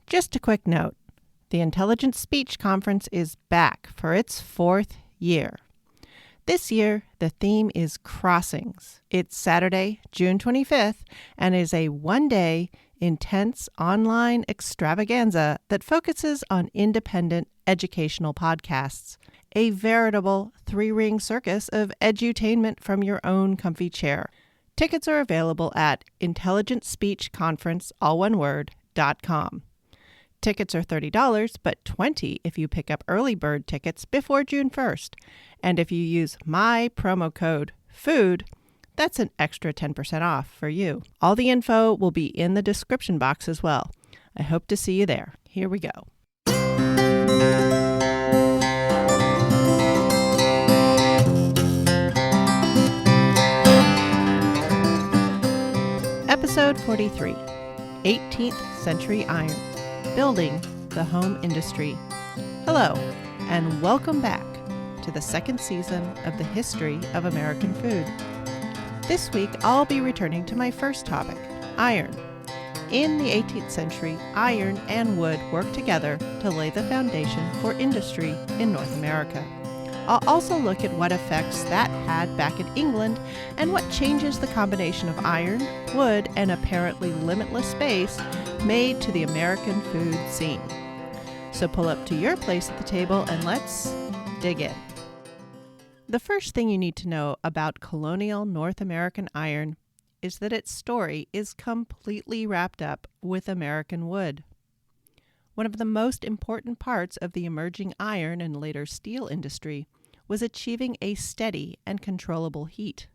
Just a quick note. The Intelligent Speech Conference is back for its 4th year. This year, the theme is crossings. It's Saturday, June 25th, and is a one-day, intense online extravaganza that focuses on independent educational podcasts, a veritable three-ring circus of edutainment from your own comfy chair. Tickets are available at intelligentspeechconference.com. Tickets are $30, but $20 if you pick up early bird tickets before June 1st. And if you use my promo code FOOD, that's an extra 10% off for you. All the info will be in the description box as well. I hope to see you there. Here we go. Episode 43, 18th Century Iron, Building the Home Industry. Hello, and welcome back to the second season of the History of American Food. This week, I'll be returning to my first topic, iron. In the 18th century, iron and wood worked together to lay the foundation for industry in North America. I'll also look at what effects that had back in England and what changes the combination of iron, wood, and apparently limitless space made to the American food scene. So pull up to your place at the table and let's dig in. The first thing you need to know about colonial North American iron is that its story is completely wrapped up with American wood. One of the most important parts of the emerging iron and later steel industry was achieving a steady and controllable heat.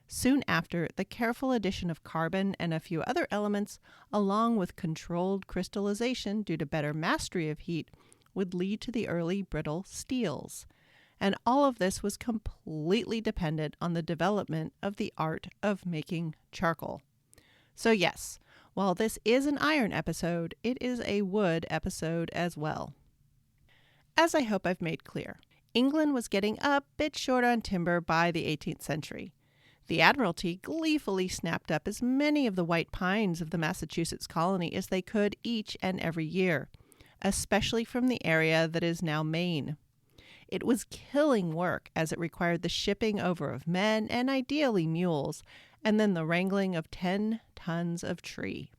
Soon after, the careful addition of carbon and a few other elements, along with controlled crystallization due to better mastery of heat, would lead to the early brittle steels. And all of this was completely dependent on the development of the art of making charcoal. So yes, while this is an iron episode, it is a wood episode as well. As I hope I've made clear, England was getting a bit short on timber by the 18th century. The Admiralty gleefully snapped up as many of the white pines of the Massachusetts colony as they could each and every year, especially from the area that is now Maine. It was killing work as it required the shipping over of men and ideally mules, and then the wrangling of 10 tons of tree.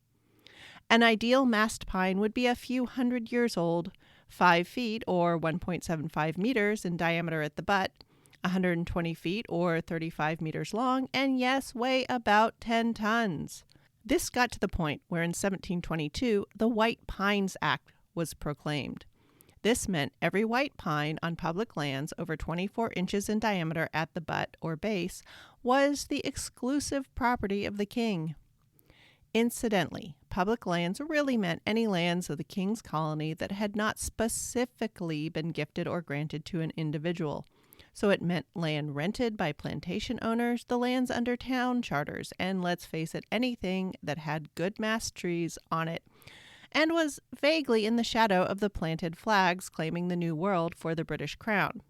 An ideal mast pine would be a few hundred years old, 5 feet or 1.75 meters in diameter at the butt, 120 feet or 35 meters long, and yes, weigh about 10 tons. This got to the point where in 1722, the White Pines Act was proclaimed. This meant every white pine on public lands over 24 inches in diameter at the butt or base was the exclusive property of the king. Incidentally, public lands really meant any lands of the king's colony that had not specifically been gifted or granted to an individual. So it meant land rented by plantation owners, the lands under town charters, and let's face it, anything that had good mast trees on it, and was vaguely in the shadow of the planted flags claiming the New World for the British Crown.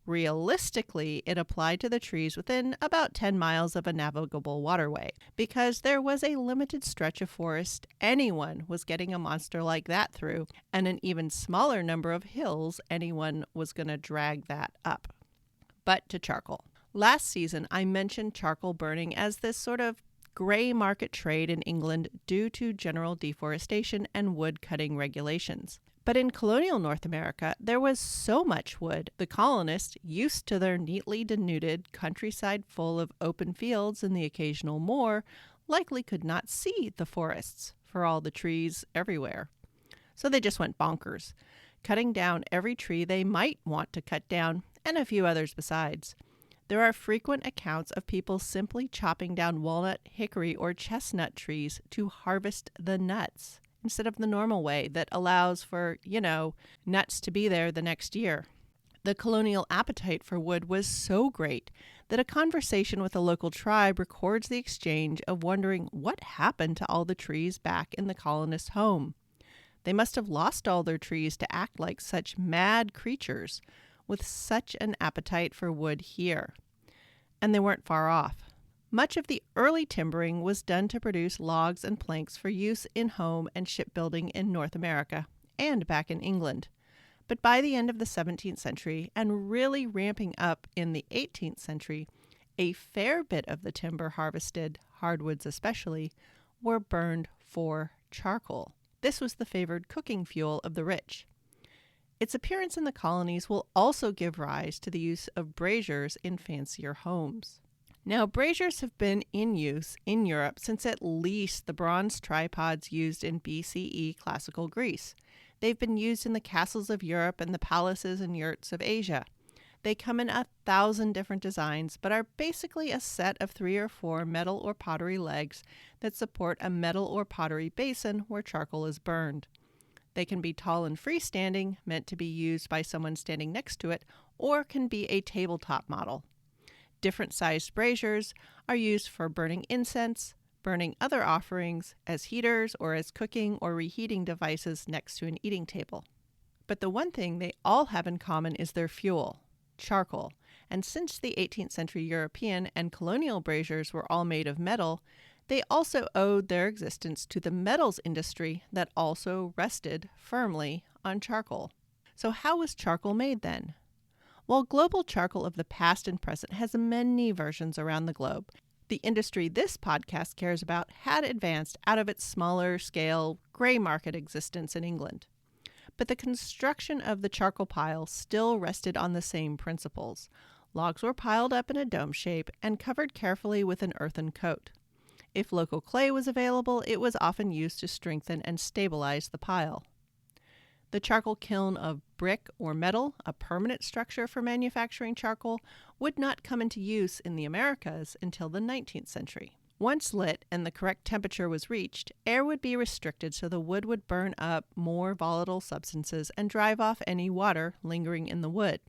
Realistically, it applied to the trees within about 10 miles of a navigable waterway, because there was a limited stretch of forest anyone was getting a monster like that through, and an even smaller number of hills anyone was going to drag that up. But to charcoal. Last season, I mentioned charcoal burning as this sort of gray market trade in England due to general deforestation and wood cutting regulations. But in colonial North America, there was so much wood, the colonists, used to their neatly denuded countryside full of open fields and the occasional moor, likely could not see the forests for all the trees everywhere. So they just went bonkers, cutting down every tree they might want to cut down, and a few others besides. There are frequent accounts of people simply chopping down walnut, hickory, or chestnut trees to harvest the nuts, instead of the normal way that allows for, nuts to be there the next year. The colonial appetite for wood was so great that a conversation with a local tribe records the exchange of wondering what happened to all the trees back in the colonists' home. They must have lost all their trees to act like such mad creatures with such an appetite for wood here. And they weren't far off. Much of the early timbering was done to produce logs and planks for use in home and shipbuilding in North America and back in England. But by the end of the 17th century, and really ramping up in the 18th century, a fair bit of the timber harvested, hardwoods especially, were burned for charcoal. This was the favored cooking fuel of the rich. Its appearance in the colonies will also give rise to the use of braziers in fancier homes. Now, braziers have been in use in Europe since at least the bronze tripods used in BCE classical Greece. They've been used in the castles of Europe and the palaces and yurts of Asia. They come in 1,000 different designs, but are basically a set of 3 or 4 metal or pottery legs that support a metal or pottery basin where charcoal is burned. They can be tall and freestanding, meant to be used by someone standing next to it, or can be a tabletop model. Different sized braziers are used for burning incense, burning other offerings, as heaters, or as cooking or reheating devices next to an eating table. But the one thing they all have in common is their fuel, charcoal. And since the 18th century European and colonial braziers were all made of metal, they also owed their existence to the metals industry that also rested firmly on charcoal. So how was charcoal made then? While global charcoal of the past and present has many versions around the globe, the industry this podcast cares about had advanced out of its smaller scale gray market existence in England. But the construction of the charcoal pile still rested on the same principles. Logs were piled up in a dome shape and covered carefully with an earthen coat. If local clay was available, it was often used to strengthen and stabilize the pile. The charcoal kiln of brick or metal, a permanent structure for manufacturing charcoal, would not come into use in the Americas until the 19th century. Once lit and the correct temperature was reached, air would be restricted so the wood would burn up more volatile substances and drive off any water lingering in the wood,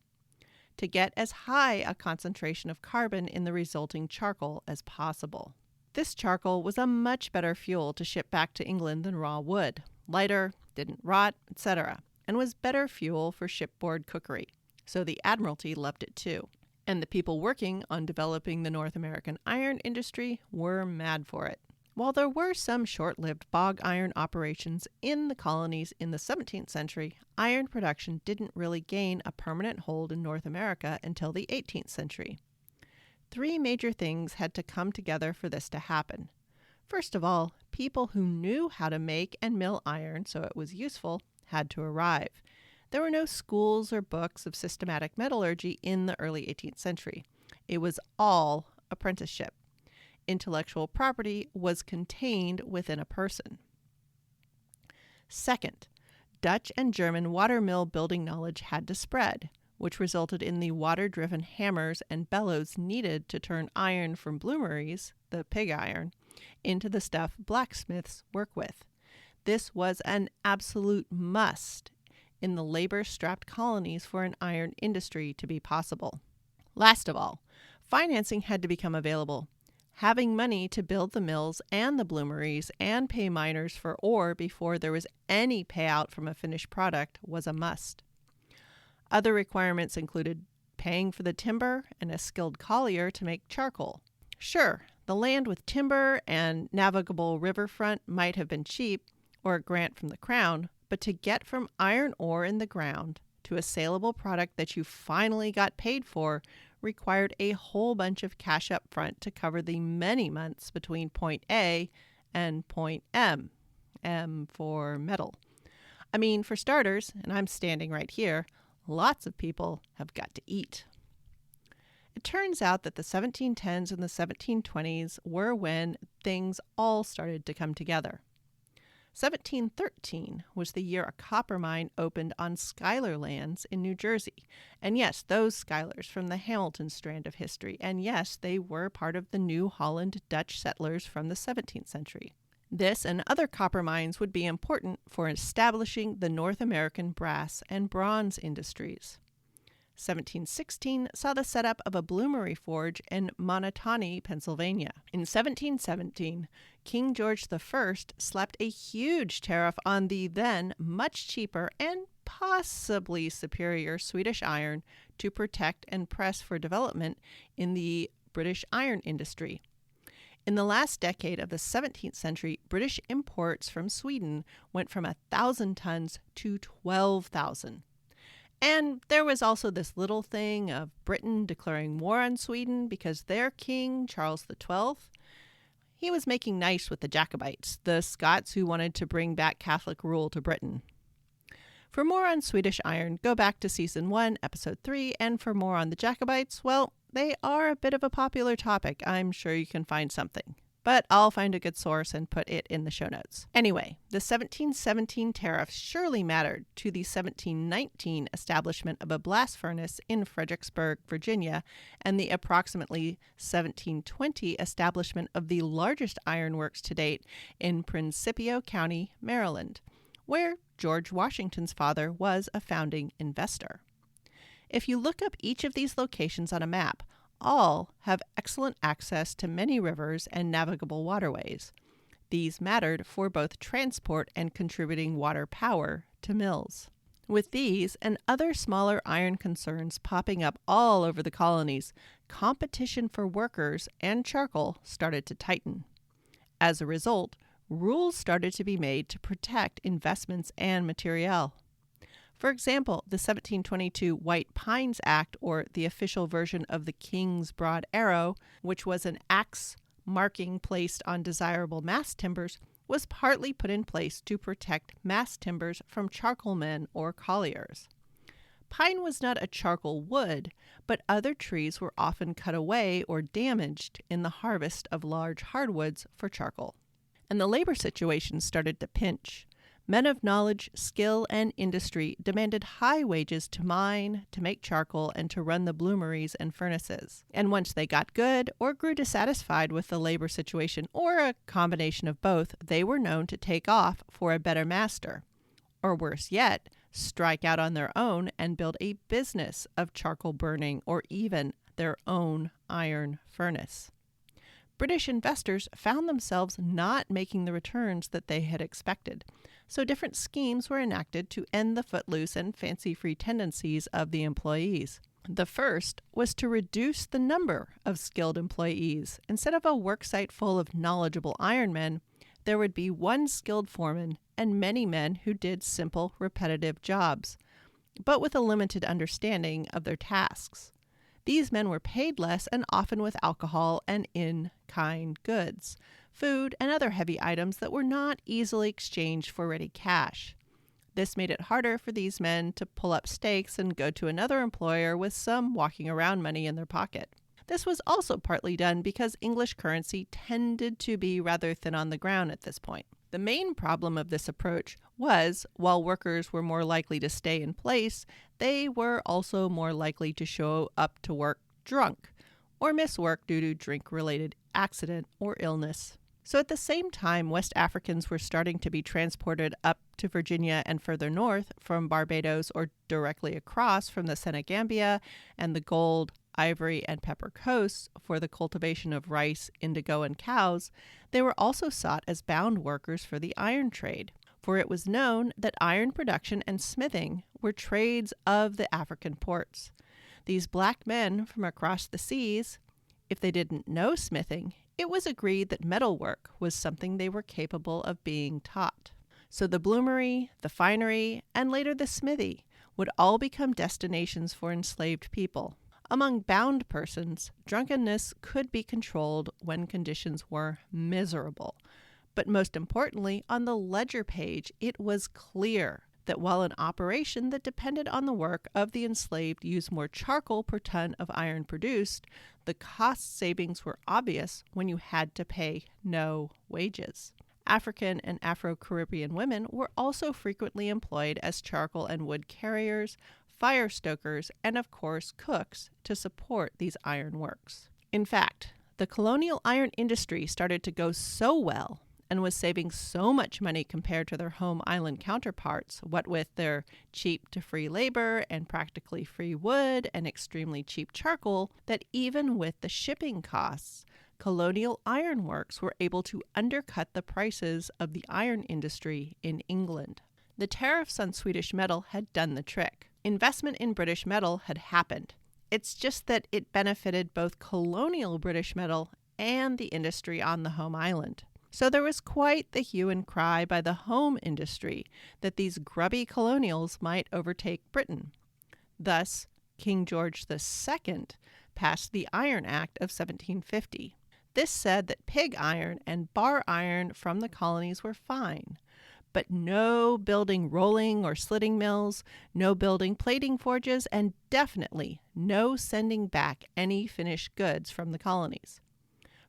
to get as high a concentration of carbon in the resulting charcoal as possible. This charcoal was a much better fuel to ship back to England than raw wood, lighter, didn't rot, etc., and was better fuel for shipboard cookery, so the Admiralty loved it too. And the people working on developing the North American iron industry were mad for it. While there were some short-lived bog iron operations in the colonies in the 17th century, iron production didn't really gain a permanent hold in North America until the 18th century. 3 major things had to come together for this to happen. First of all, people who knew how to make and mill iron so it was useful had to arrive. There were no schools or books of systematic metallurgy in the early 18th century. It was all apprenticeship. Intellectual property was contained within a person. Second, Dutch and German water mill building knowledge had to spread, which resulted in the water-driven hammers and bellows needed to turn iron from bloomeries, the pig iron, into the stuff blacksmiths work with. This was an absolute must in the labor-strapped colonies for an iron industry to be possible. Last of all, financing had to become available. Having money to build the mills and the bloomeries and pay miners for ore before there was any payout from a finished product was a must. Other requirements included paying for the timber and a skilled collier to make charcoal. Sure, the land with timber and navigable riverfront might have been cheap, or a grant from the crown, but to get from iron ore in the ground to a saleable product that you finally got paid for required a whole bunch of cash up front to cover the many months between point A and point M. M for metal. I mean, for starters, and I'm standing right here, lots of people have got to eat. It turns out that the 1710s and the 1720s were when things all started to come together. 1713 was the year a copper mine opened on Schuyler lands in New Jersey. And yes, those Schuylers from the Hamilton strand of history. And yes, they were part of the New Holland Dutch settlers from the 17th century. This and other copper mines would be important for establishing the North American brass and bronze industries. 1716 saw the setup of a bloomery forge in Monotony, Pennsylvania. In 1717, King George I slapped a huge tariff on the then much cheaper and possibly superior Swedish iron to protect and press for development in the British iron industry. In the last decade of the 17th century, British imports from Sweden went from 1,000 tons to 12,000. And there was also this little thing of Britain declaring war on Sweden because their king, Charles XII, he was making nice with the Jacobites, the Scots who wanted to bring back Catholic rule to Britain. For more on Swedish iron, go back to Season 1, Episode 3, and for more on the Jacobites, well, they are a bit of a popular topic. I'm sure you can find something. But I'll find a good source and put it in the show notes. Anyway, the 1717 tariffs surely mattered to the 1719 establishment of a blast furnace in Fredericksburg, Virginia, and the approximately 1720 establishment of the largest ironworks to date in Principio County, Maryland, where George Washington's father was a founding investor. If you look up each of these locations on a map, all have excellent access to many rivers and navigable waterways. These mattered for both transport and contributing water power to mills. With these and other smaller iron concerns popping up all over the colonies, competition for workers and charcoal started to tighten. As a result, rules started to be made to protect investments and materiel. For example, the 1722 White Pines Act, or the official version of the King's Broad Arrow, which was an axe marking placed on desirable mast timbers, was partly put in place to protect mast timbers from charcoal men or colliers. Pine was not a charcoal wood, but other trees were often cut away or damaged in the harvest of large hardwoods for charcoal. And the labor situation started to pinch. Men of knowledge, skill, and industry demanded high wages to mine, to make charcoal, and to run the bloomeries and furnaces. And once they got good or grew dissatisfied with the labor situation, or a combination of both, they were known to take off for a better master. Or worse yet, strike out on their own and build a business of charcoal burning or even their own iron furnace. British investors found themselves not making the returns that they had expected, so different schemes were enacted to end the footloose and fancy-free tendencies of the employees. The first was to reduce the number of skilled employees. Instead of a worksite full of knowledgeable ironmen, there would be one skilled foreman and many men who did simple, repetitive jobs, but with a limited understanding of their tasks. These men were paid less and often with alcohol and in-kind goods, food, and other heavy items that were not easily exchanged for ready cash. This made it harder for these men to pull up stakes and go to another employer with some walking around money in their pocket. This was also partly done because English currency tended to be rather thin on the ground at this point. The main problem of this approach was, while workers were more likely to stay in place, they were also more likely to show up to work drunk or miss work due to drink-related accident or illness. So at the same time, West Africans were starting to be transported up to Virginia and further north from Barbados or directly across from the Senegambia and the gold, ivory, and pepper coasts for the cultivation of rice, indigo, and cows, they were also sought as bound workers for the iron trade, for it was known that iron production and smithing were trades of the African ports. These black men from across the seas, if they didn't know smithing, it was agreed that metalwork was something they were capable of being taught. So the bloomery, the finery, and later the smithy would all become destinations for enslaved people. Among bound persons, drunkenness could be controlled when conditions were miserable. But most importantly, on the ledger page, it was clear that while an operation that depended on the work of the enslaved used more charcoal per ton of iron produced, the cost savings were obvious when you had to pay no wages. African and Afro-Caribbean women were also frequently employed as charcoal and wood carriers, fire stokers, and of course cooks to support these iron works. In fact, the colonial iron industry started to go so well and was saving so much money compared to their home island counterparts, what with their cheap to free labor and practically free wood and extremely cheap charcoal, that even with the shipping costs, colonial ironworks were able to undercut the prices of the iron industry in England. The tariffs on Swedish metal had done the trick. Investment in British metal had happened. It's just that it benefited both colonial British metal and the industry on the home island. So there was quite the hue and cry by the home industry that these grubby colonials might overtake Britain. Thus, King George II passed the Iron Act of 1750. This said that pig iron and bar iron from the colonies were fine, but no building rolling or slitting mills, no building plating forges, and definitely no sending back any finished goods from the colonies.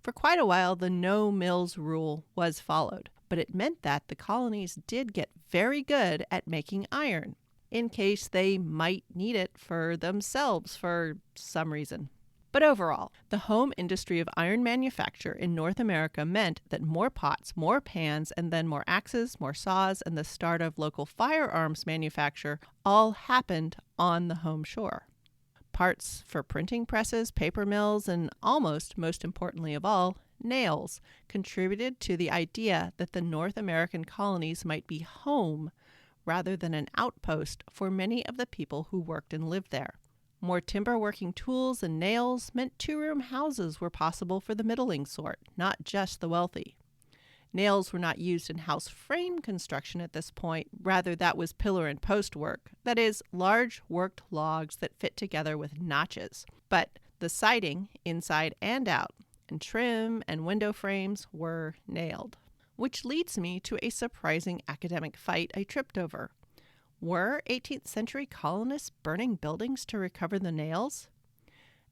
For quite a while, the no mills rule was followed, but it meant that the colonies did get very good at making iron, in case they might need it for themselves for some reason. But overall, the home industry of iron manufacture in North America meant that more pots, more pans, and then more axes, more saws, and the start of local firearms manufacture all happened on the home shore. Parts for printing presses, paper mills, and almost most importantly of all, nails, contributed to the idea that the North American colonies might be home rather than an outpost for many of the people who worked and lived there. More timber working tools and nails meant two-room houses were possible for the middling sort, not just the wealthy. Nails were not used in house frame construction at this point, rather that was pillar and post work, that is, large worked logs that fit together with notches. But the siding, inside and out, and trim and window frames were nailed. Which leads me to a surprising academic fight I tripped over. Were 18th century colonists burning buildings to recover the nails?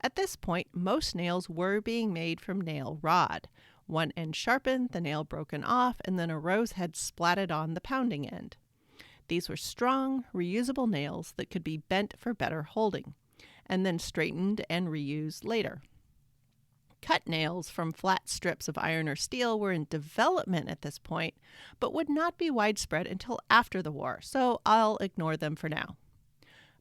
At this point, most nails were being made from nail rod. One end sharpened, the nail broken off, and then a rose head splatted on the pounding end. These were strong, reusable nails that could be bent for better holding, and then straightened and reused later. Cut nails from flat strips of iron or steel were in development at this point, but would not be widespread until after the war, so I'll ignore them for now.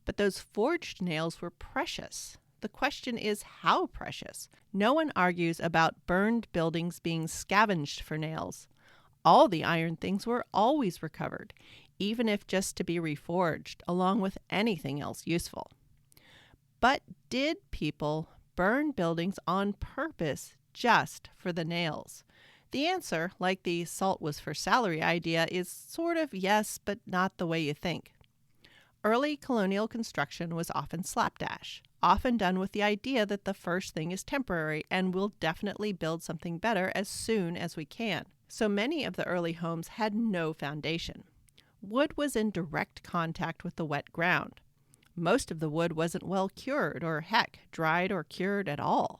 But those forged nails were precious. The question is how precious. No one argues about burned buildings being scavenged for nails. All the iron things were always recovered, even if just to be reforged, along with anything else useful. But did people burn buildings on purpose just for the nails? The answer, like the salt was for salary idea, is sort of yes, but not the way you think. Early colonial construction was often slapdash, often done with the idea that the first thing is temporary and we'll definitely build something better as soon as we can. So many of the early homes had no foundation. Wood was in direct contact with the wet ground. Most of the wood wasn't well cured or, heck, dried or cured at all.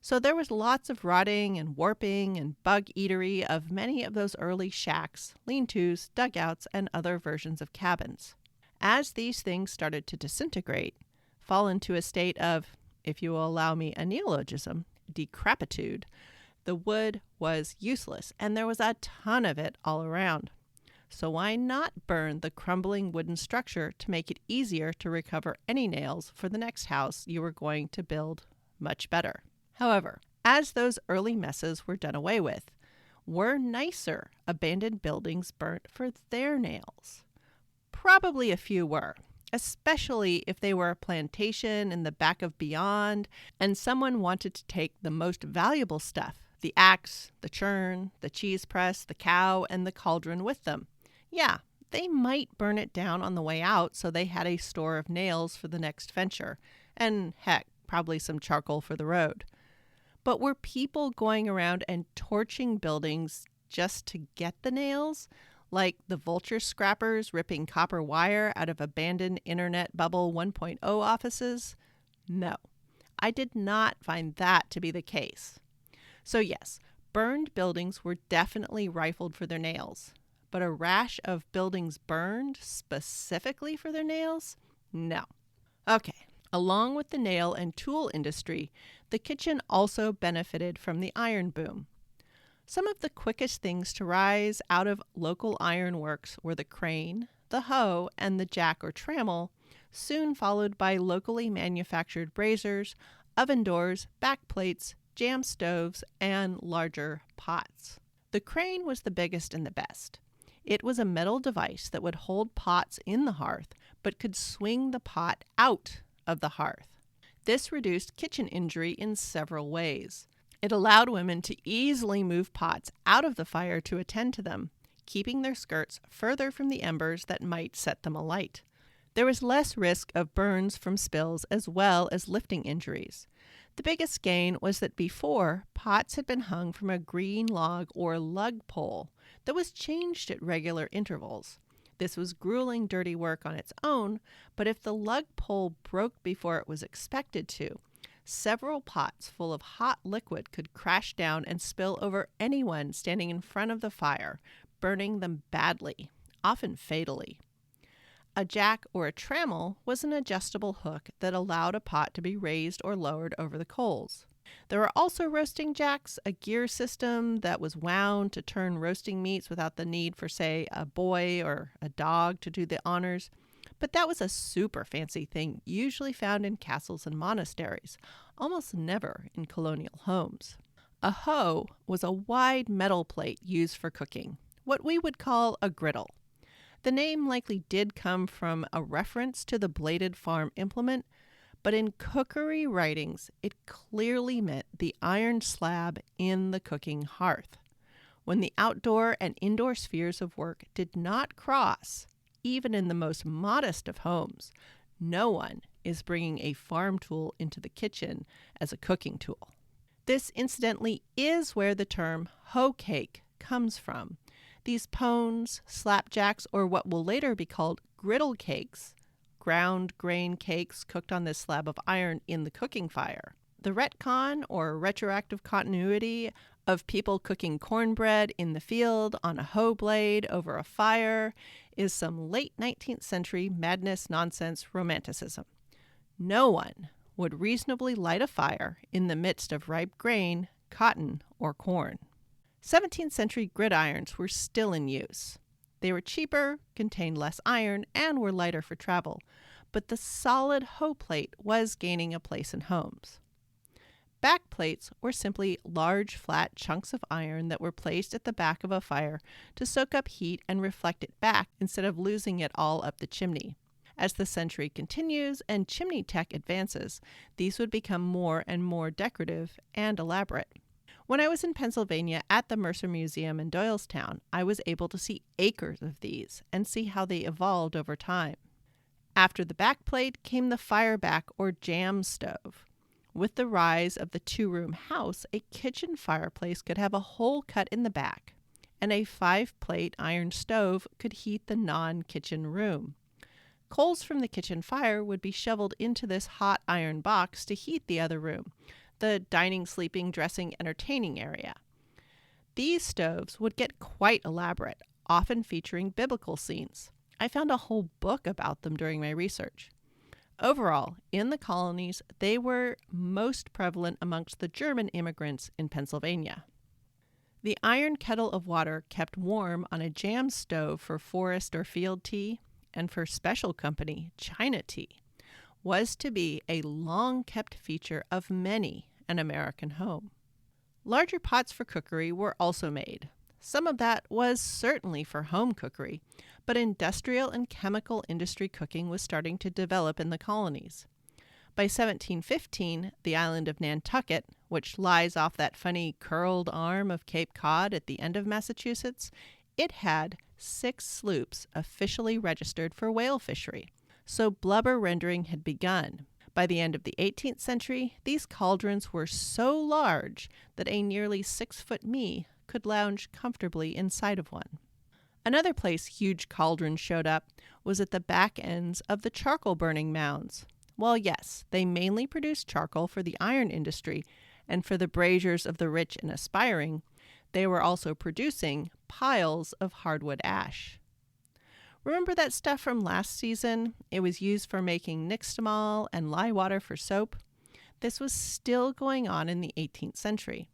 So there was lots of rotting and warping and bug eatery of many of those early shacks, lean-tos, dugouts, and other versions of cabins. As these things started to disintegrate, fall into a state of, if you will allow me a neologism, decrepitude, the wood was useless, and there was a ton of it all around. So why not burn the crumbling wooden structure to make it easier to recover any nails for the next house you were going to build much better? However, as those early messes were done away with, were nicer abandoned buildings burnt for their nails? Probably a few were, especially if they were a plantation in the back of beyond and someone wanted to take the most valuable stuff, the axe, the churn, the cheese press, the cow, and the cauldron with them. Yeah, they might burn it down on the way out so they had a store of nails for the next venture, and heck, probably some charcoal for the road. But were people going around and torching buildings just to get the nails? Like the vulture scrappers ripping copper wire out of abandoned Internet Bubble 1.0 offices? No, I did not find that to be the case. So yes, burned buildings were definitely rifled for their nails. But a rash of buildings burned specifically for their nails? No. Okay, along with the nail and tool industry, the kitchen also benefited from the iron boom. Some of the quickest things to rise out of local ironworks were the crane, the hoe, and the jack or trammel, soon followed by locally manufactured braziers, oven doors, backplates, jam stoves, and larger pots. The crane was the biggest and the best. It was a metal device that would hold pots in the hearth, but could swing the pot out of the hearth. This reduced kitchen injury in several ways. It allowed women to easily move pots out of the fire to attend to them, keeping their skirts further from the embers that might set them alight. There was less risk of burns from spills as well as lifting injuries. The biggest gain was that before, pots had been hung from a green log or lug pole that was changed at regular intervals. This was grueling, dirty work on its own, but if the lug pole broke before it was expected to, several pots full of hot liquid could crash down and spill over anyone standing in front of the fire, burning them badly, often fatally. A jack or a trammel was an adjustable hook that allowed a pot to be raised or lowered over the coals. There were also roasting jacks, a gear system that was wound to turn roasting meats without the need for, say, a boy or a dog to do the honors. But that was a super fancy thing usually found in castles and monasteries, almost never in colonial homes. A hoe was a wide metal plate used for cooking, what we would call a griddle. The name likely did come from a reference to the bladed farm implement, but in cookery writings, it clearly meant the iron slab in the cooking hearth. When the outdoor and indoor spheres of work did not cross, even in the most modest of homes, no one is bringing a farm tool into the kitchen as a cooking tool. This, incidentally, is where the term hoe cake comes from. These pones, slapjacks, or what will later be called griddle cakes, ground grain cakes cooked on this slab of iron in the cooking fire. The retcon, or retroactive continuity, of people cooking cornbread in the field on a hoe blade over a fire is some late 19th century madness, nonsense, romanticism. No one would reasonably light a fire in the midst of ripe grain, cotton, or corn. 17th century gridirons were still in use. They were cheaper, contained less iron, and were lighter for travel, but the solid hoe plate was gaining a place in homes. Back plates were simply large, flat chunks of iron that were placed at the back of a fire to soak up heat and reflect it back instead of losing it all up the chimney. As the century continues and chimney tech advances, these would become more and more decorative and elaborate. When I was in Pennsylvania at the Mercer Museum in Doylestown, I was able to see acres of these and see how they evolved over time. After the backplate came the fireback or jam stove. With the rise of the two-room house, a kitchen fireplace could have a hole cut in the back, and a 5-plate iron stove could heat the non-kitchen room. Coals from the kitchen fire would be shoveled into this hot iron box to heat the other room, the dining, sleeping, dressing, entertaining area. These stoves would get quite elaborate, often featuring biblical scenes. I found a whole book about them during my research. Overall, in the colonies, they were most prevalent amongst the German immigrants in Pennsylvania. The iron kettle of water kept warm on a jam stove for forest or field tea, and for special company, China tea, was to be a long-kept feature of many an American home. Larger pots for cookery were also made. Some of that was certainly for home cookery, but industrial and chemical industry cooking was starting to develop in the colonies. By 1715, the island of Nantucket, which lies off that funny curled arm of Cape Cod at the end of Massachusetts, it had 6 sloops officially registered for whale fishery. So blubber rendering had begun. By the end of the 18th century, these cauldrons were so large that a nearly 6-foot me could lounge comfortably inside of one. Another place huge cauldrons showed up was at the back ends of the charcoal burning mounds. While yes, they mainly produced charcoal for the iron industry and for the braziers of the rich and aspiring, they were also producing piles of hardwood ash. Remember that stuff from last season? It was used for making nixtamal and lye water for soap. This was still going on in the 18th century.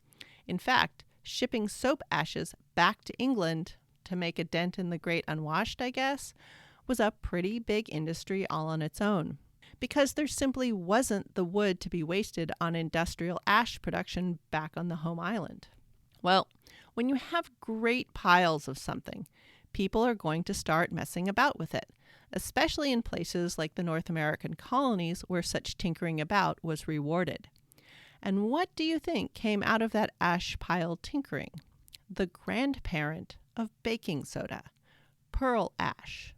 In fact, shipping soap ashes back to England to make a dent in the great unwashed, I guess, was a pretty big industry all on its own, because there simply wasn't the wood to be wasted on industrial ash production back on the home island. Well, when you have great piles of something, people are going to start messing about with it, especially in places like the North American colonies where such tinkering about was rewarded. And what do you think came out of that ash pile tinkering? The grandparent of baking soda, pearl ash.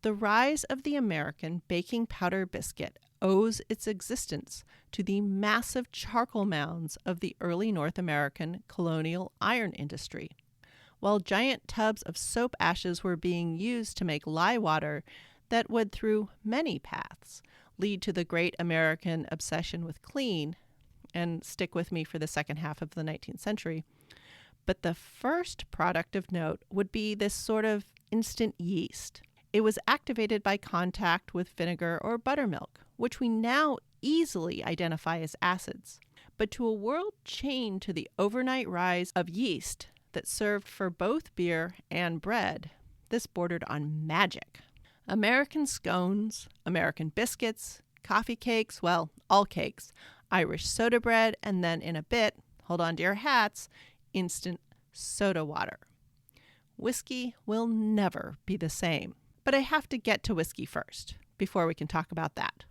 The rise of the American baking powder biscuit owes its existence to the massive charcoal mounds of the early North American colonial iron industry. While giant tubs of soap ashes were being used to make lye water that would, through many paths, lead to the great American obsession with clean, and stick with me for the second half of the 19th century, but the first product of note would be this sort of instant yeast. It was activated by contact with vinegar or buttermilk, which we now easily identify as acids. But to a world chained to the overnight rise of yeast that served for both beer and bread, this bordered on magic. American scones, American biscuits, coffee cakes, well, all cakes, Irish soda bread, and then in a bit, hold on to your hats, instant soda water. Whiskey will never be the same. But I have to get to whiskey first, before we can talk about that.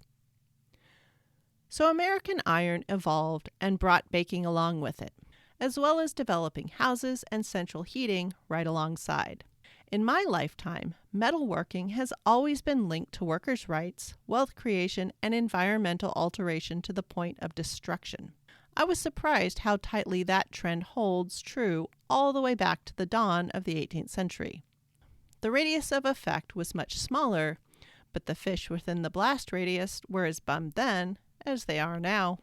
So American iron evolved and brought baking along with it, as well as developing houses and central heating right alongside. In my lifetime, metalworking has always been linked to workers' rights, wealth creation, and environmental alteration to the point of destruction. I was surprised how tightly that trend holds true all the way back to the dawn of the 18th century. The radius of effect was much smaller, but the fish within the blast radius were as bummed then as they are now.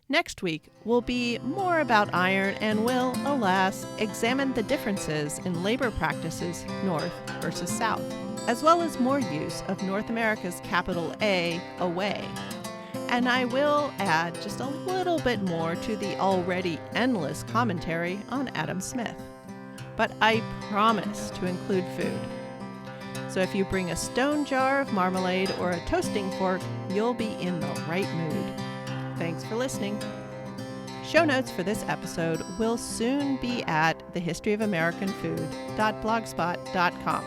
Next week will be more about iron and will, alas, examine the differences in labor practices north versus south, as well as more use of North America's capital A away. And I will add just a little bit more to the already endless commentary on Adam Smith. But I promise to include food. So if you bring a stone jar of marmalade or a toasting fork, you'll be in the right mood. Thanks for listening. Show notes for this episode will soon be at thehistoryofamericanfood.blogspot.com.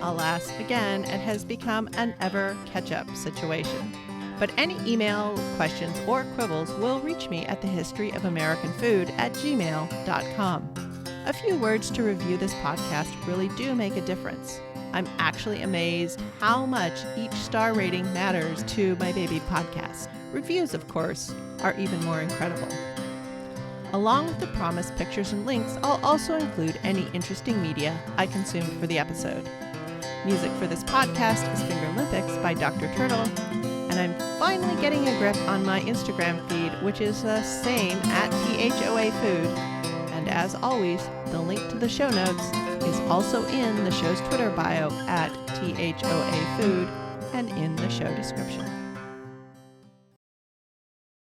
Alas, again, it has become an ever catch-up situation. But any email, questions, or quibbles will reach me at thehistoryofamericanfood@gmail.com. A few words to review this podcast really do make a difference. I'm actually amazed how much each star rating matters to my baby podcast. Reviews, of course, are even more incredible. Along with the promised pictures and links, I'll also include any interesting media I consumed for the episode. Music for this podcast is Fingerlympics by Dr. Turtle, and I'm finally getting a grip on my Instagram feed, which is the same at THOA Food. And as always, the link to the show notes is also in the show's Twitter bio at THOA Food and in the show description.